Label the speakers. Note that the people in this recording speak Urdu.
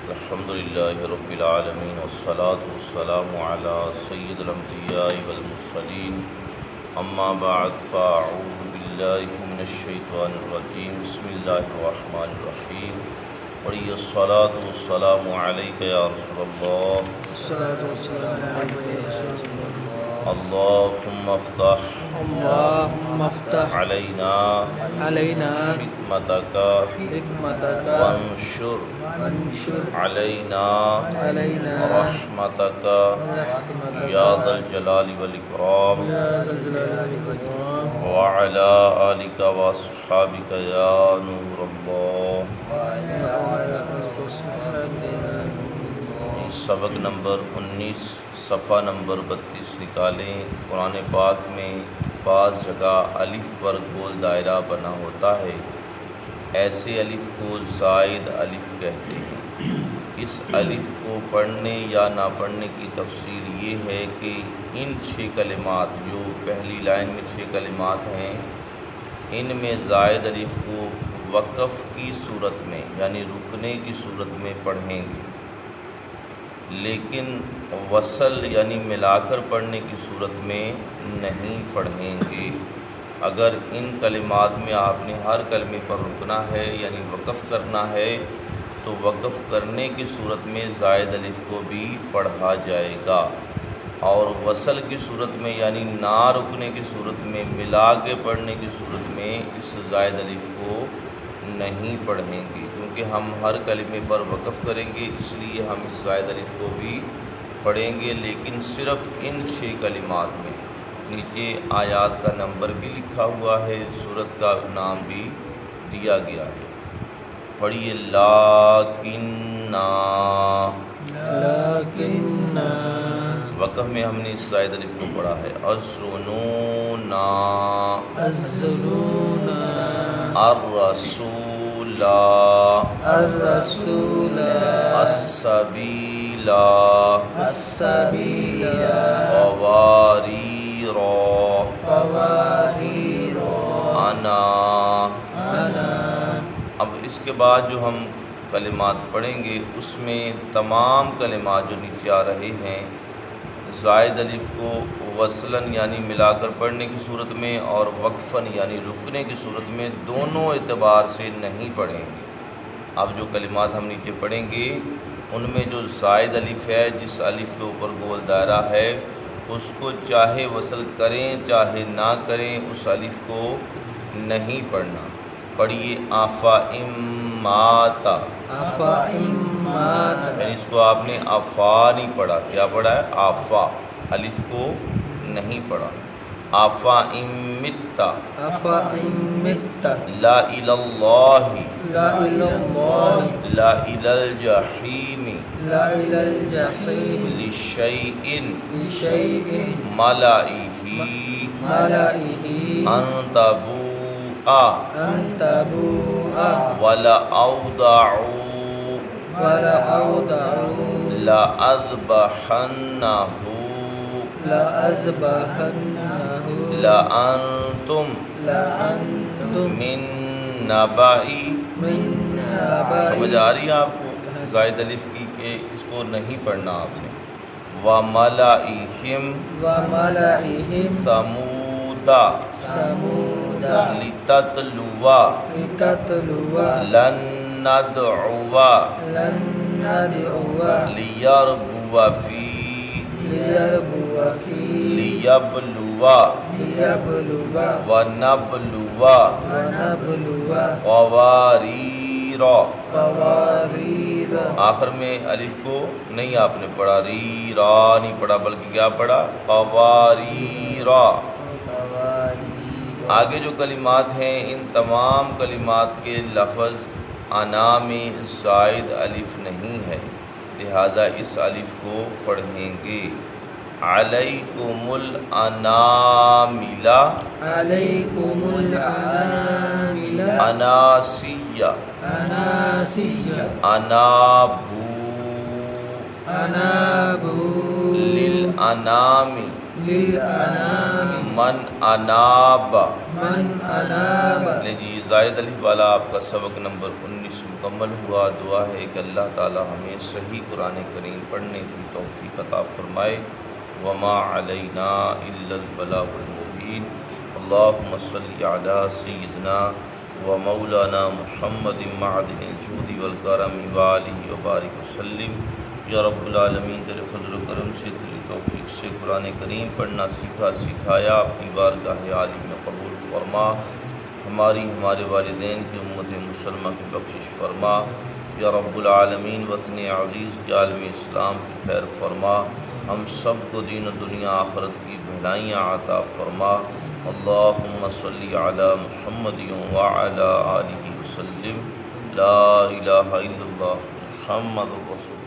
Speaker 1: الحمدللہ رب العالمین والصلاة والسلام علی سید الانبیاء والمرسلین اما بعد فاعوذ باللہ من الشیطان الرجیم بسم اللہ الرحمن الرحیم وعلی الصلاة والسلام علیک یا رسول اللہ اللہم افتح علینا حکمتک وانشر علینا رحمتک یا ذا الجلال والاکرام وعلی آلک واصحابک یا نور اللہ۔ سبق نمبر 19 صفحہ نمبر 32 نکالیں۔ قرآن پاک میں بعض جگہ الف پر گول دائرہ بنا ہوتا ہے، ایسے الف کو زائد الف کہتے ہیں۔ اس الف کو پڑھنے یا نہ پڑھنے کی تفسیر یہ ہے کہ ان 6 کلمات جو پہلی لائن میں 6 کلمات ہیں، ان میں زائد الف کو وقف کی صورت میں یعنی رکنے کی صورت میں پڑھیں گے، لیکن وصل یعنی ملا کر پڑھنے کی صورت میں نہیں پڑھیں گے۔ اگر ان کلمات میں آپ نے ہر کلمے پر رکنا ہے یعنی وقف کرنا ہے تو وقف کرنے کی صورت میں زائد الف کو بھی پڑھا جائے گا، اور وصل کی صورت میں یعنی نہ رکنے کی صورت میں ملا کے پڑھنے کی صورت میں اس زائد الف کو نہیں پڑھیں گے، کیونکہ ہم ہر کلمے پر وقف کریں گے، اس لیے ہم اس زائد الف کو بھی پڑھیں گے، لیکن صرف ان 6 کلمات میں۔ نیچے آیات کا نمبر بھی لکھا ہوا ہے، سورت کا نام بھی دیا گیا ہے۔ پڑھیے لیکن وقف میں ہم نے اس زائد الف کو پڑھا ہے۔ الظنون الرسول السبیل قواریر انا۔ اب اس کے بعد جو ہم کلمات پڑھیں گے اس میں تمام کلمات جو نیچے آ رہے ہیں زائد الف کو وصلاً یعنی ملا کر پڑھنے کی صورت میں اور وقفاً یعنی رکنے کی صورت میں دونوں اعتبار سے نہیں پڑھیں گے۔ اب جو کلمات ہم نیچے پڑھیں گے ان میں جو زائد الف ہے، جس الف کے اوپر گول دائرہ ہے، اس کو چاہے وصل کریں چاہے نہ کریں اس الف کو نہیں پڑھنا۔ پڑھیے آفا یعنی اس کو آپ نے آفا نہیں پڑھا، کیا پڑھا ہے؟ آفا، الف کو نہیں پڑھا۔ آفا امت لا الاللہ لا الالجحیم لشیء ملائہ ان تبوء ولا اودعوا لأنتم من نبائی۔ سمجھ آ رہی ہے آپ کو زائد الف کی کہ اس کو نہیں پڑھنا آپ نے۔ وَمَلَئِهِمْ سَمُودَ لِتَتْلُوَ لَن نَّدْعُوَ لِيَرْبُوَ فِي لِيَبْلُوَ وَنَبْلُوَ قَوَارِيرَ۔ آخر میں الف کو نہیں آپ نے پڑھا، ری را نہیں پڑھا، بلکہ کیا پڑھا؟ قواریر۔ آگے جو کلمات ہیں ان تمام کلمات کے لفظ انا میں زائد الف نہیں ہے، لہذا اس الف کو پڑھیں گے۔ علیکم الانامل اناسیہ انابو للانام من اناب
Speaker 2: من اناب۔
Speaker 1: لے جی زائد الف والا آپ کا سبق نمبر 19 مکمل ہوا۔ دعا ہے کہ اللہ تعالی ہمیں صحیح قرآن کریم پڑھنے کی توفیق عطا فرمائے۔ وما علینا الا البلاغ المبین۔ اللہم صلی علی سیدنا و مولانا محمد معدن الجود والکرم وآلہ وبارک وسلم۔ یا رب العالمین تیرے فضل و کرم سے، تیری توفیق سے قرآن کریم پڑھنا سیکھا سکھایا، اپنی بارگاہ عالی میں قبول فرما۔ ہمارے والدین کی امت مسلمہ کی بخشش فرما۔ یا رب العالمین وطن عزیز کے عالم اسلام کی خیر فرما۔ ہم سب کو دین و دنیا آخرت کی بھلائیاں عطا فرما۔ اللہم صلی علی محمد وعلی آلہ وسلم۔ لا الہ الا اللہ محمد رسول